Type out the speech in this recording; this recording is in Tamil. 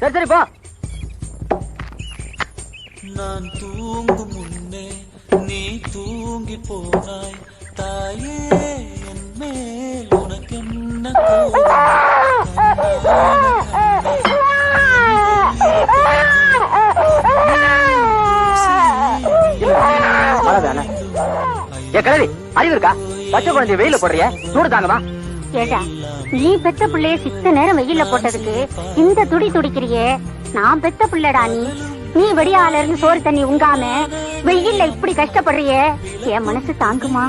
சரி சரி போ. நான் தூங்கும் முன்னே நீ தூங்கி போனாய் தாயே, என் மேல் உனக்கு என்ன அறிவு இருக்கா? பச்சை குழந்தைய வெயில போடுறிய, சூடு தாங்கம்மா. ஏடா, நீ பெத்த பிள்ளைய சித்த நேரம் வெயில போட்டதுக்கு இந்த துடி துடிக்கிறியே. நான் பெத்த பிள்ளைடா நீ வெடியால இருந்து சோறு தண்ணி உங்காம வெயில்ல இப்படி கஷ்டப்படுறியே, என் மனசு தாங்குமா?